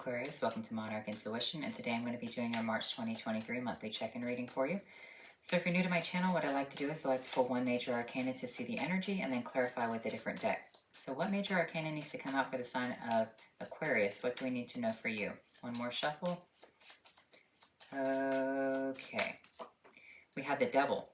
Aquarius, welcome to Monarch Intuition, and today I'm going to be doing a March 2023 monthly check-in reading for you. So if you're new to my channel, what I like to do is I like to pull one major arcana to see the energy and then clarify with a different deck. So what major arcana needs to come out for the sign of Aquarius? What do we need to know for you? One more shuffle. Okay. We have the Devil.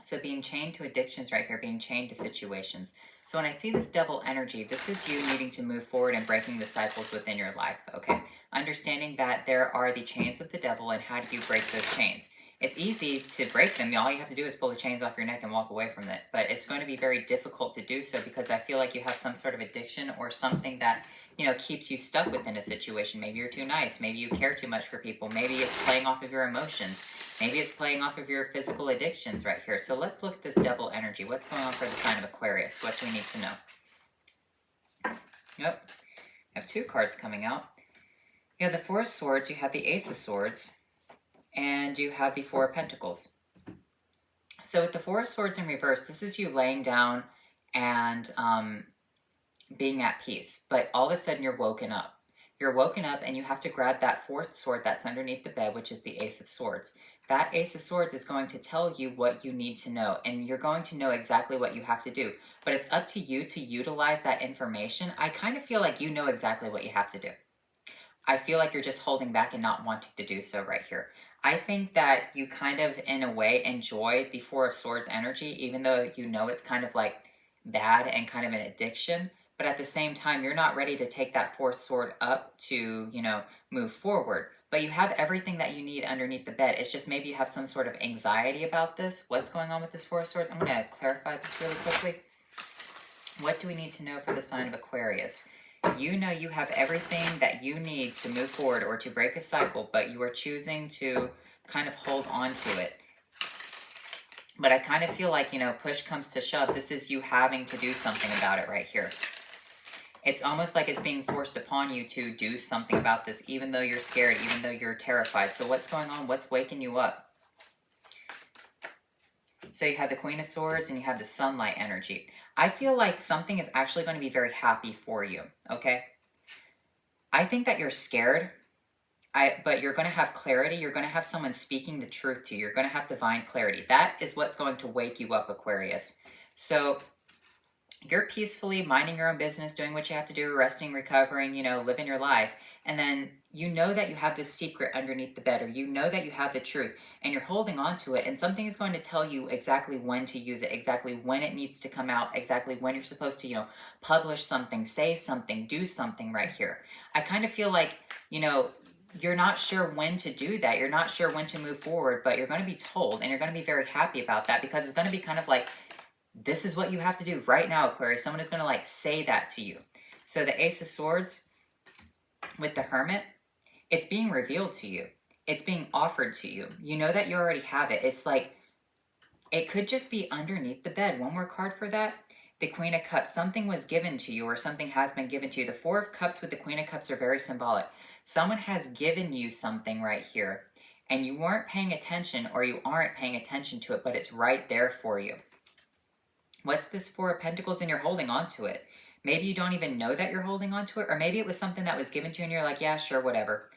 So being chained to addictions right here, being chained to situations. So when I see this devil energy, this is you needing to move forward and breaking the cycles within your life, okay? Understanding that there are the chains of the devil, and how do you break those chains? It's easy to break them. All you have to do is pull the chains off your neck and walk away from it. But it's going to be very difficult to do so because I feel like you have some sort of addiction or something that, keeps you stuck within a situation. Maybe you're too nice. Maybe you care too much for people. Maybe it's playing off of your emotions. Maybe it's playing off of your physical addictions right here. So let's look at this devil energy. What's going on for the sign of Aquarius? What do we need to know? Yep. I have two cards coming out. You have the Four of Swords, you have the Ace of Swords, and you have the Four of Pentacles. So with the Four of Swords in reverse, this is you laying down and being at peace. But all of a sudden you're woken up. You're woken up and you have to grab that fourth sword that's underneath the bed, which is the Ace of Swords. That Ace of Swords is going to tell you what you need to know, and you're going to know exactly what you have to do. But it's up to you to utilize that information. I kind of feel like you know exactly what you have to do. I feel like you're just holding back and not wanting to do so right here. I think that you kind of, in a way, enjoy the Four of Swords energy, even though you know it's kind of like bad and kind of an addiction. But at the same time, you're not ready to take that fourth sword up to, move forward. But you have everything that you need underneath the bed. It's just maybe you have some sort of anxiety about this. What's going on with this Four of Swords? I'm going to clarify this really quickly. What do we need to know for the sign of Aquarius? You know you have everything that you need to move forward or to break a cycle, but you are choosing to kind of hold on to it. But I kind of feel like, push comes to shove. This is you having to do something about it right here. It's almost like it's being forced upon you to do something about this, even though you're scared, even though you're terrified. So what's going on? What's waking you up? So you have the Queen of Swords and you have the sunlight energy. I feel like something is actually going to be very happy for you, okay? I think that you're scared, but you're going to have clarity. You're going to have someone speaking the truth to you. You're going to have divine clarity. That is what's going to wake you up, Aquarius. So you're peacefully minding your own business, doing what you have to do, resting, recovering, living your life. And then you know that you have this secret underneath the bed, or you know that you have the truth, and you're holding on to it, and something is going to tell you exactly when to use it, exactly when it needs to come out, exactly when you're supposed to, publish something, say something, do something right here. I kind of feel like, you're not sure when to do that. You're not sure when to move forward, but you're going to be told, and you're going to be very happy about that because it's going to be kind of like, this is what you have to do right now, Aquarius. Someone is going to say that to you. So the Ace of Swords with the Hermit, it's being revealed to you. It's being offered to you. You know that you already have it. It's like, it could just be underneath the bed. One more card for that. The Queen of Cups. Something was given to you, or something has been given to you. The Four of Cups with the Queen of Cups are very symbolic. Someone has given you something right here, and you weren't paying attention, or you aren't paying attention to it, but it's right there for you. What's this Four of Pentacles, and you're holding on to it? Maybe you don't even know that you're holding on to it, or maybe it was something that was given to you and you're like, yeah, sure, whatever.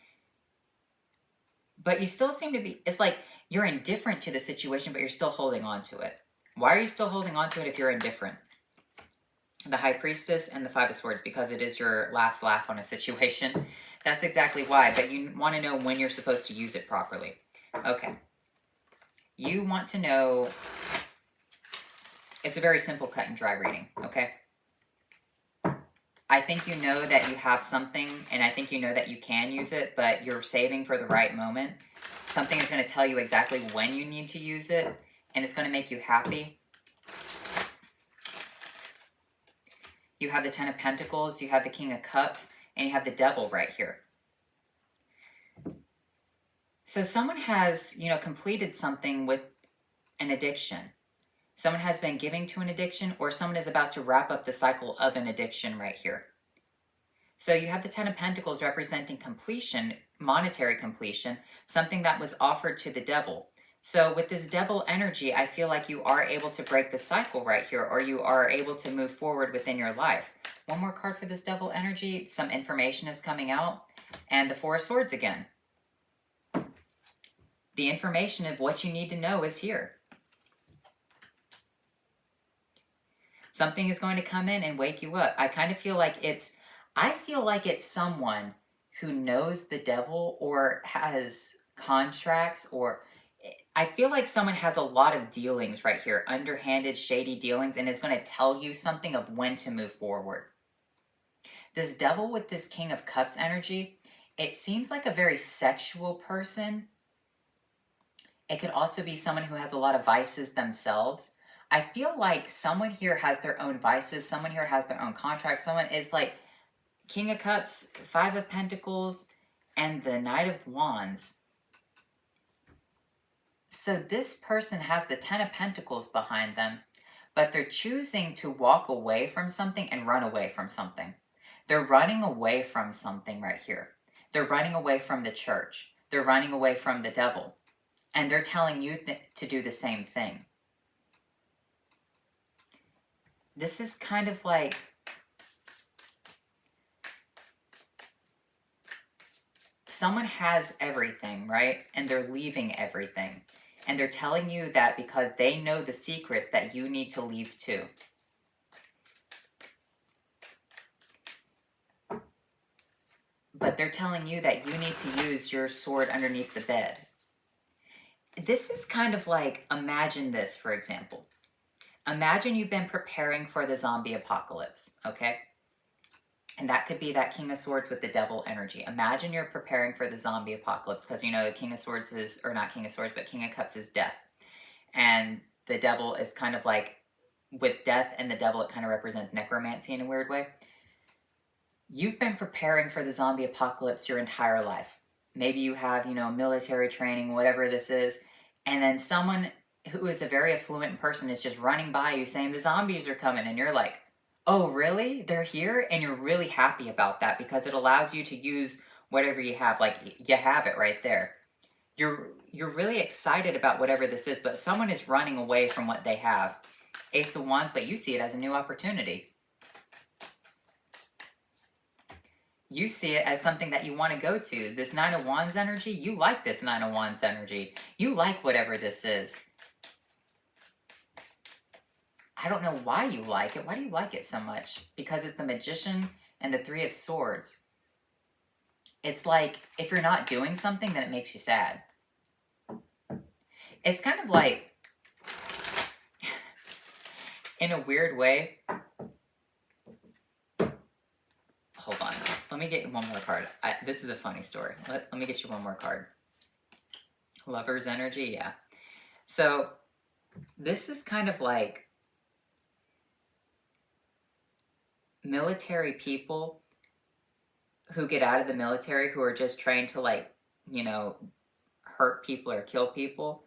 But you still seem to be, it's like you're indifferent to the situation, but you're still holding on to it. Why are you still holding on to it if you're indifferent? The High Priestess and the Five of Swords, because it is your last laugh on a situation. That's exactly why, but you want to know when you're supposed to use it properly. Okay. You want to know, it's a very simple cut and dry reading, okay? I think you know that you have something, and I think you know that you can use it, but you're saving for the right moment. Something is going to tell you exactly when you need to use it, and it's going to make you happy. You have the Ten of Pentacles, you have the King of Cups, and you have the Devil right here. So someone has, completed something with an addiction. Someone has been giving to an addiction, or someone is about to wrap up the cycle of an addiction right here. So you have the Ten of Pentacles representing completion, monetary completion, something that was offered to the Devil. So with this Devil energy, I feel like you are able to break the cycle right here, or you are able to move forward within your life. One more card for this Devil energy. Some information is coming out. And the Four of Swords again. The information of what you need to know is here. Something is going to come in and wake you up. I kind of feel like it's someone who knows the devil or has contracts, or I feel like someone has a lot of dealings right here, underhanded, shady dealings, and is going to tell you something of when to move forward. This devil with this King of Cups energy, it seems like a very sexual person. It could also be someone who has a lot of vices themselves. I feel like someone here has their own vices. Someone here has their own contracts. Someone is like King of Cups, Five of Pentacles, and the Knight of Wands. So this person has the Ten of Pentacles behind them, but they're choosing to walk away from something and run away from something. They're running away from something right here. They're running away from the church. They're running away from the devil. And they're telling you to do the same thing. This is kind of like someone has everything, right? And they're leaving everything. And they're telling you that because they know the secrets that you need to leave too. But they're telling you that you need to use your sword underneath the bed. This is kind of like, imagine this, for example. Imagine you've been preparing for the zombie apocalypse, okay? And that could be that King of Swords with the devil energy. Imagine you're preparing for the zombie apocalypse because, you know, the King of Swords is, or not King of Swords, but King of Cups is death. And the devil is kind of like, with death and the devil, it kind of represents necromancy in a weird way. You've been preparing for the zombie apocalypse your entire life. Maybe you have, you know, military training, whatever this is. And then someone who is a very affluent person is just running by you saying the zombies are coming. And you're like, oh, really? They're here? And you're really happy about that because it allows you to use whatever you have. Like, you have it right there. You're really excited about whatever this is, but someone is running away from what they have. Ace of Wands, but you see it as a new opportunity. You see it as something that you want to go to. This Nine of Wands energy, you like this Nine of Wands energy. You like whatever this is. I don't know why you like it. Why do you like it so much? Because it's the Magician and the Three of Swords. It's like, if you're not doing something, then it makes you sad. It's kind of like, in a weird way, hold on. Let me get you one more card. This is a funny story. Let me get you one more card. Lover's energy, yeah. So, this is kind of like military people who get out of the military who are just trained to, like, you know, hurt people or kill people.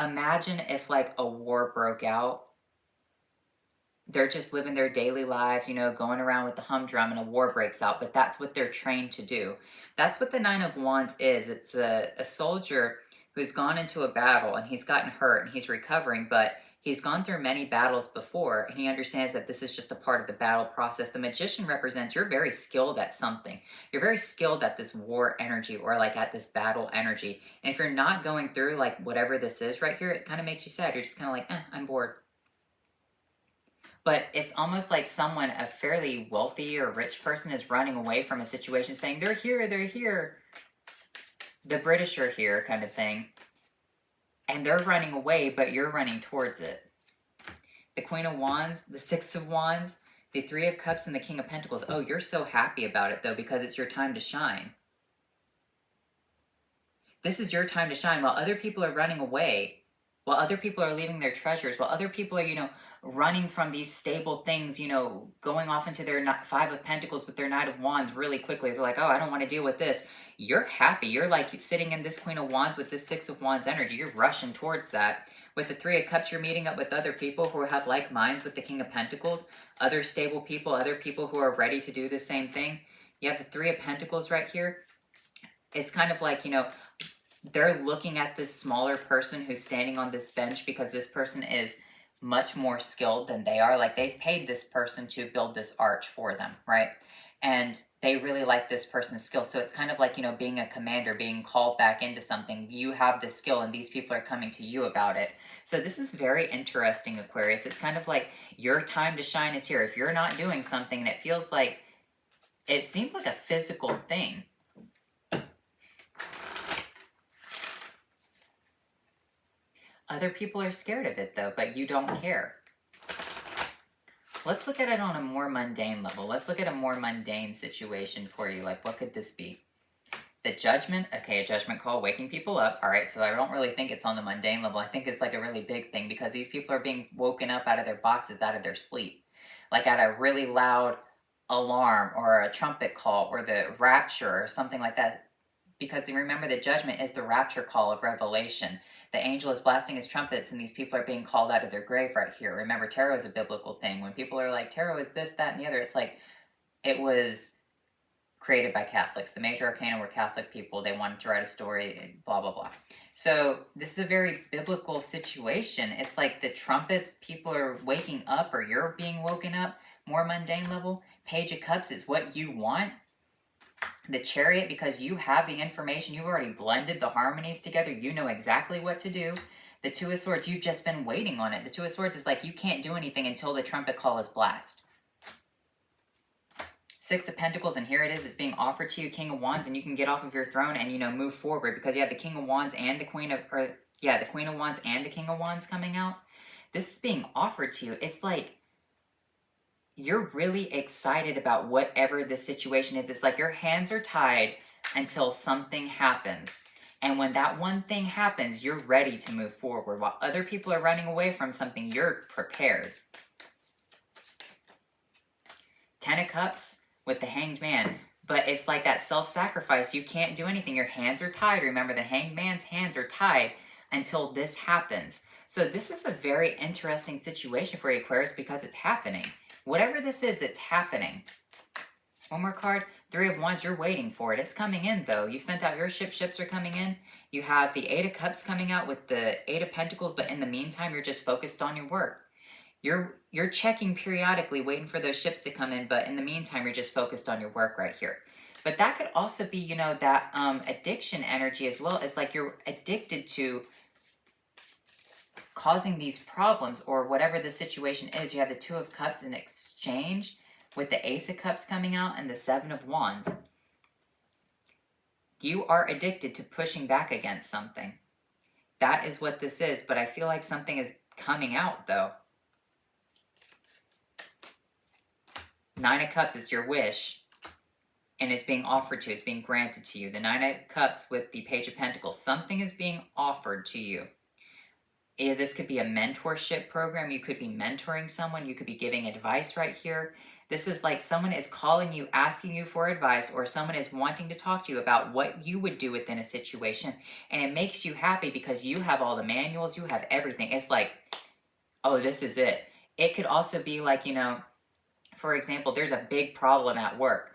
Imagine if, like, a war broke out. They're just living their daily lives, you know, going around with the humdrum, and a war breaks out, but that's what they're trained to do. That's what the Nine of Wands is. It's a soldier who's gone into a battle, and he's gotten hurt, and he's recovering, but he's gone through many battles before, and he understands that this is just a part of the battle process. The Magician represents you're very skilled at something. You're very skilled at this war energy, or like at this battle energy. And if you're not going through like whatever this is right here, it kind of makes you sad. You're just kind of like, I'm bored. But it's almost like someone, a fairly wealthy or rich person, is running away from a situation saying, they're here, they're here. The British are here, kind of thing. And they're running away, but you're running towards it. The Queen of Wands, the Six of Wands, the Three of Cups, and the King of Pentacles. Oh, you're so happy about it, though, because it's your time to shine. This is your time to shine while other people are running away, while other people are leaving their treasures, while other people are, you know, running from these stable things, you know, going off into their Five of Pentacles with their Knight of Wands really quickly. They're like, oh, I don't want to deal with this. You're happy. You're like sitting in this Queen of Wands with this Six of Wands energy. You're rushing towards that. With the Three of Cups, you're meeting up with other people who have like minds with the King of Pentacles, other stable people, other people who are ready to do the same thing. You have the Three of Pentacles right here. It's kind of like, you know, they're looking at this smaller person who's standing on this bench because this person is much more skilled than they are. Like, they've paid this person to build this arch for them, right? and they really like this person's skill. So it's kind of like, you know, being a commander, being called back into something. You have the skill and these people are coming to you about it. So this is very interesting, Aquarius. It's kind of like your time to shine is here. If you're not doing something and it feels like, it seems like a physical thing. Other people are scared of it though, but you don't care. Let's look at it on a more mundane level. Let's look at a more mundane situation for you. Like, what could this be? The judgment. Okay, a judgment call, waking people up. All right, so I don't really think it's on the mundane level. I think it's like a really big thing because these people are being woken up out of their boxes, out of their sleep. Like at a really loud alarm or a trumpet call or the rapture or something like that. Because remember, the judgment is the rapture call of Revelation. The angel is blasting his trumpets and these people are being called out of their grave right here. Remember, tarot is a biblical thing. When people are like, tarot is this, that, and the other, it's like, it was created by Catholics. The major arcana were Catholic people. They wanted to write a story, blah, blah, blah. So this is a very biblical situation. It's like the trumpets, people are waking up or you're being woken up. More mundane level. Page of Cups is what you want. The Chariot, because you have the information, you've already blended the harmonies together, you know exactly what to do. The Two of Swords, you've just been waiting on it. The Two of Swords is like you can't do anything until the trumpet call is blast. Six of Pentacles, and here it is, it's being offered to you. King of Wands, and you can get off of your throne and, you know, move forward because you have the King of Wands and the Queen of, the Queen of Wands and the King of Wands coming out. This is being offered to you. It's like, you're really excited about whatever the situation is. It's like your hands are tied until something happens. And when that one thing happens, you're ready to move forward. While other people are running away from something, you're prepared. Ten of Cups with the Hanged Man. But it's like that self-sacrifice. You can't do anything. Your hands are tied. Remember, the Hanged Man's hands are tied until this happens. So this is a very interesting situation for you, Aquarius, because it's happening. Whatever this is, it's happening. One more card. Three of Wands, you're waiting for it. It's coming in, though. You sent out your ship. Ships are coming in. You have the Eight of Cups coming out with the Eight of Pentacles, but in the meantime, you're just focused on your work. You're checking periodically, waiting for those ships to come in, but in the meantime, you're just focused on your work right here. But that could also be, you know, that addiction energy as well. As like you're addicted to causing these problems or whatever the situation is. You have the Two of Cups in exchange with the Ace of Cups coming out and the Seven of Wands. You are addicted to pushing back against something. That is what this is, but I feel like something is coming out though. Nine of Cups is your wish and it's being offered to you, it's being granted to you. The Nine of Cups with the Page of Pentacles, something is being offered to you. This could be a mentorship program. You could be mentoring someone. You could be giving advice right here. This is like someone is calling you, asking you for advice, or someone is wanting to talk to you about what you would do within a situation. And it makes you happy because you have all the manuals, you have everything. It's like, oh, this is it. It could also be like, you know, for example, there's a big problem at work.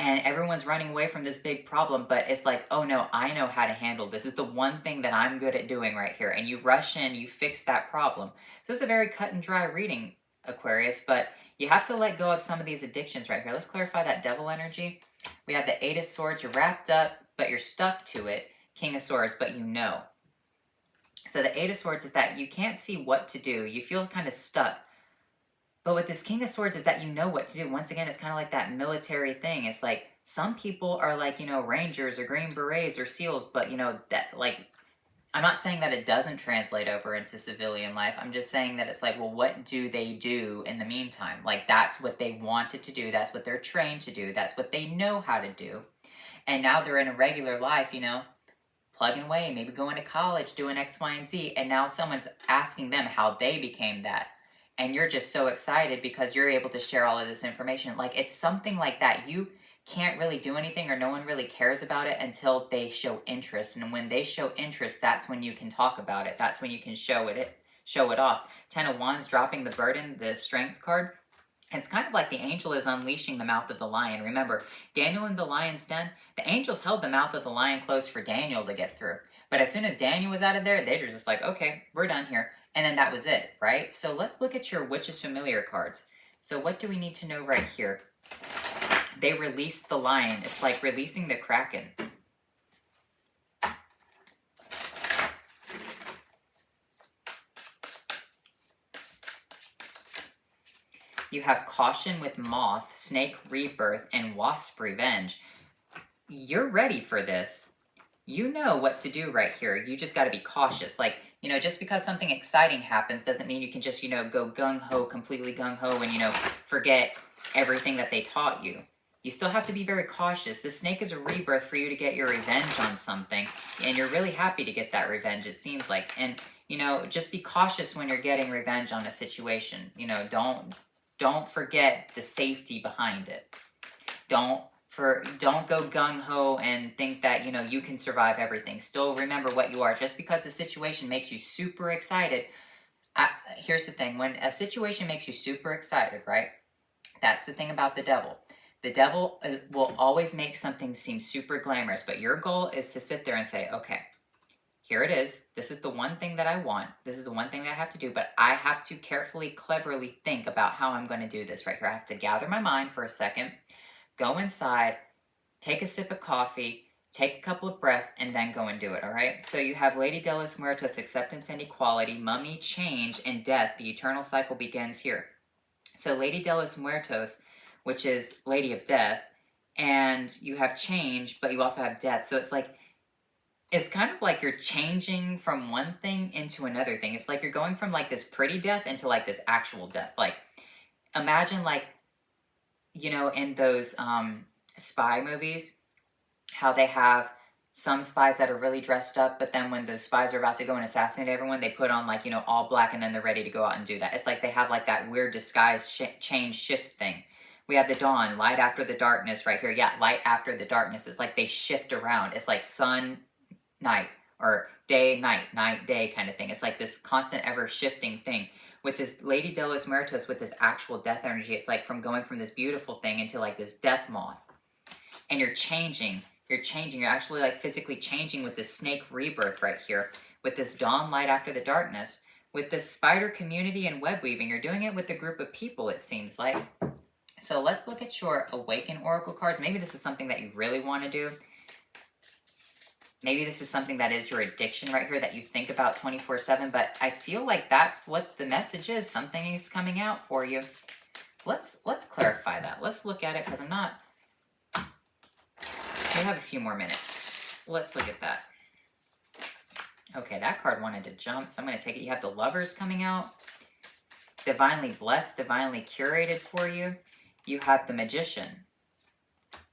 And everyone's running away from this big problem, but it's like, oh no, I know how to handle this. It's the one thing that I'm good at doing right here. And you rush in, you fix that problem. So it's a very cut and dry reading, Aquarius, but you have to let go of some of these addictions right here. Let's clarify that devil energy. We have the Eight of Swords, you're wrapped up, but you're stuck to it. King of Swords, but you know. So the Eight of Swords is that you can't see what to do. You feel kind of stuck. But with this King of Swords is that you know what to do. Once again, it's kind of like that military thing. It's like some people are like, you know, Rangers or Green Berets or SEALs, but, you know, that like, I'm not saying that it doesn't translate over into civilian life. I'm just saying that it's like, well, what do they do in the meantime? Like, that's what they wanted to do. That's what they're trained to do. That's what they know how to do. And now they're in a regular life, you know, plugging away, maybe going to college, doing X, Y, and Z. And now someone's asking them how they became that. And you're just so excited because you're able to share all of this information. Like, it's something like that. You can't really do anything or no one really cares about it until they show interest. And when they show interest, that's when you can talk about it. That's when you can show it off. Ten of Wands, dropping the burden, the Strength card. It's kind of like the angel is unleashing the mouth of the lion. Remember, Daniel in the lion's den, the angels held the mouth of the lion closed for Daniel to get through. But as soon as Daniel was out of there, they were just like, okay, we're done here. And then that was it, right? So let's look at your Witch's Familiar cards. So what do we need to know right here? They release the lion. It's like releasing the kraken. You have caution with moth, snake rebirth, and wasp revenge. You're ready for this. You know what to do right here. You just got to be cautious. Like, you know, just because something exciting happens doesn't mean you can just, you know, go gung-ho, completely gung-ho, and, you know, forget everything that they taught you. You still have to be very cautious. The snake is a rebirth for you to get your revenge on something, and you're really happy to get that revenge, it seems like. And, you know, just be cautious when you're getting revenge on a situation. You know, don't forget the safety behind it. Don't go gung-ho and think that, you know, you can survive everything. Still remember what you are. Just because the situation makes you super excited, here's the thing. When a situation makes you super excited, right? That's the thing about the devil. The devil will always make something seem super glamorous, but your goal is to sit there and say, okay, here it is. This is the one thing that I want. This is the one thing that I have to do, but I have to carefully, cleverly think about how I'm going to do this right here. I have to gather my mind for a second, go inside, take a sip of coffee, take a couple of breaths, and then go and do it, all right? So you have Lady de los Muertos, acceptance and equality, mummy, change, and death. The eternal cycle begins here. So Lady de los Muertos, which is Lady of Death, and you have change, but you also have death. So it's like, it's kind of like you're changing from one thing into another thing. It's like you're going from like this pretty death into like this actual death. Like, imagine like, you know, in those spy movies, how they have some spies that are really dressed up, but then when the spies are about to go and assassinate everyone, they put on like, you know, all black, and then they're ready to go out and do that. It's like they have like that weird disguise change shift thing. We have the dawn, light after the darkness right here. Yeah, light after the darkness. It's like they shift around. It's like sun, night, or day, night, night, day kind of thing. It's like this constant ever shifting thing. With this Lady de los Muertos, with this actual death energy, it's like from going from this beautiful thing into like this death moth. And you're changing. You're actually like physically changing with this snake rebirth right here. With this dawn, light after the darkness. With this spider community and web weaving. You're doing it with a group of people, it seems like. So let's look at your Awaken Oracle cards. Maybe this is something that you really want to do. Maybe this is something that is your addiction right here that you think about 24/7, but I feel like that's what the message is. Something is coming out for you. Let's clarify that. Let's look at it, because I'm not... We have a few more minutes. Let's look at that. Okay, that card wanted to jump, so I'm going to take it. You have the Lovers coming out. Divinely blessed, divinely curated for you. You have the Magician.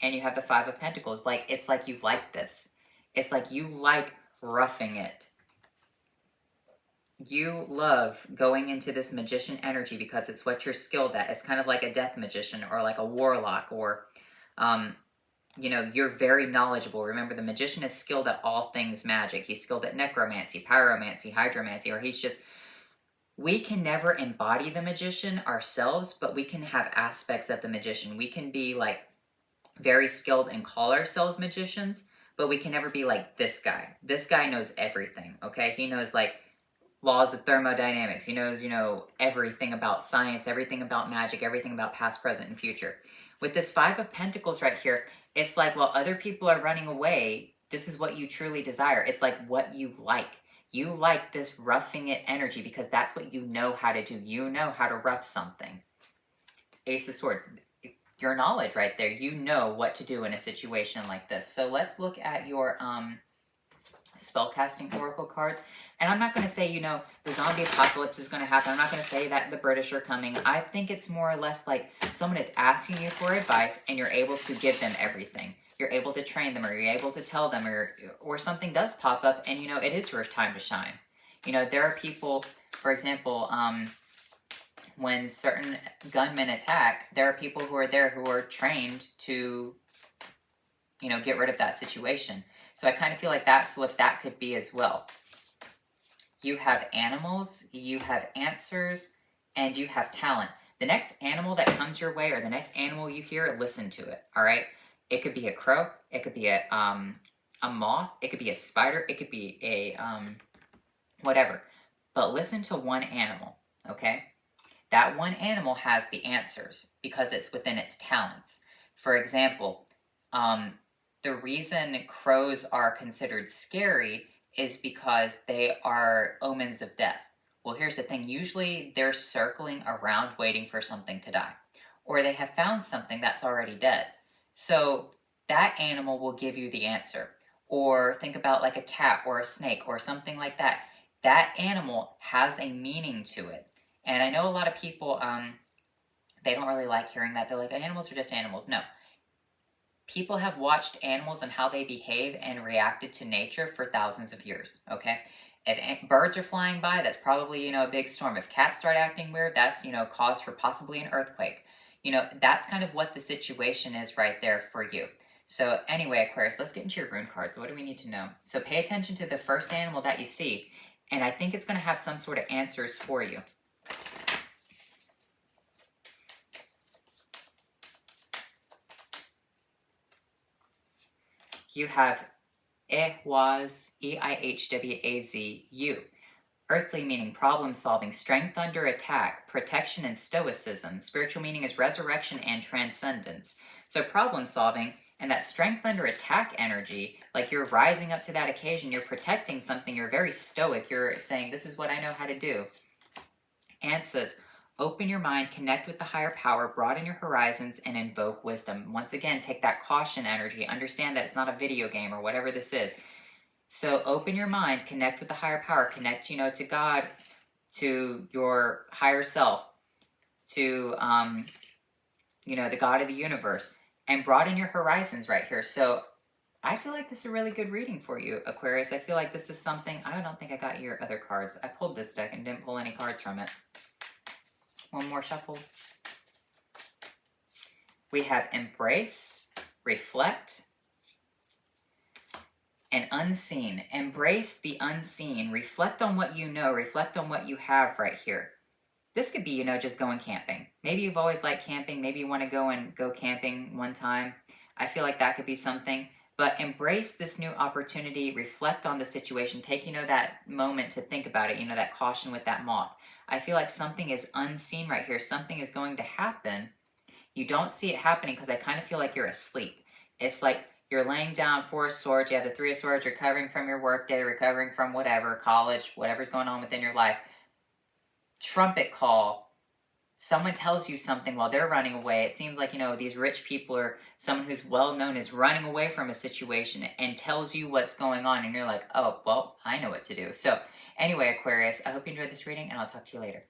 And you have the Five of Pentacles. Like, it's like you like this. It's like you like roughing it. You love going into this magician energy because it's what you're skilled at. It's kind of like a death magician or like a warlock, or, you know, you're very knowledgeable. Remember, the magician is skilled at all things magic. He's skilled at necromancy, pyromancy, hydromancy, or he's just... We can never embody the magician ourselves, but we can have aspects of the magician. We can be like very skilled and call ourselves magicians, but we can never be like this guy. This guy knows everything, okay? He knows like laws of thermodynamics. He knows, you know, everything about science, everything about magic, everything about past, present, and future. With this Five of Pentacles right here, it's like while other people are running away, this is what you truly desire. It's like what you like. You like this roughing it energy because that's what you know how to do. You know how to rough something. Ace of Swords. Your knowledge right there. You know what to do in a situation like this. So let's look at your spellcasting oracle cards. And I'm not going to say, you know, the zombie apocalypse is going to happen. I'm not going to say that the British are coming. I think it's more or less like someone is asking you for advice and you're able to give them everything. You're able to train them, or you're able to tell them, or something does pop up and, you know, it is your time to shine. You know, there are people, for example, when certain gunmen attack, there are people who are there who are trained to, you know, get rid of that situation. So I kind of feel like that's what that could be as well. You have animals, you have answers, and you have talent. The next animal that comes your way, or the next animal you hear, listen to it, all right? It could be a crow, it could be a moth, it could be a spider, it could be a, whatever. But listen to one animal, okay? That one animal has the answers because it's within its talents. For example, the reason crows are considered scary is because they are omens of death. Well, here's the thing. Usually they're circling around waiting for something to die. Or they have found something that's already dead. So that animal will give you the answer. Or think about like a cat or a snake or something like that. That animal has a meaning to it. And I know a lot of people, they don't really like hearing that. They're like, animals are just animals. No. People have watched animals and how they behave and reacted to nature for thousands of years, okay? If birds are flying by, that's probably, a big storm. If cats start acting weird, that's, cause for possibly an earthquake. That's kind of what the situation is right there for you. So anyway, Aquarius, let's get into your rune cards. What do we need to know? So pay attention to the first animal that you see, and I think it's going to have some sort of answers for you. You have Ehwaz, Eihwazu. Earthly meaning problem solving, strength under attack, protection and stoicism. Spiritual meaning is resurrection and transcendence. So problem solving and that strength under attack energy, like you're rising up to that occasion, you're protecting something, you're very stoic, you're saying, this is what I know how to do. And says, open your mind, connect with the higher power, broaden your horizons, and invoke wisdom. Once again, take that caution energy. Understand that it's not a video game or whatever this is. So open your mind, connect with the higher power, connect, to God, to your higher self, to, the God of the universe, and broaden your horizons right here. So I feel like this is a really good reading for you, Aquarius. I feel like this is something, I don't think I got your other cards. I pulled this deck and didn't pull any cards from it. One more shuffle. We have embrace, reflect, and unseen. Embrace the unseen. Reflect on what you know. Reflect on what you have right here. This could be, just going camping. Maybe you've always liked camping. Maybe you want to go camping one time. I feel like that could be something. But embrace this new opportunity. Reflect on the situation. Take, that moment to think about it. That caution with that moth. I feel like something is unseen right here. Something is going to happen. You don't see it happening because I kind of feel like you're asleep. It's like you're laying down 4 of Swords. You have the 3 of Swords, recovering from your workday, recovering from whatever, college, whatever's going on within your life. Trumpet call. Someone tells you something while they're running away. It seems like, these rich people or someone who's well known is running away from a situation and tells you what's going on. And you're like, oh, well, I know what to do. So anyway, Aquarius, I hope you enjoyed this reading, and I'll talk to you later.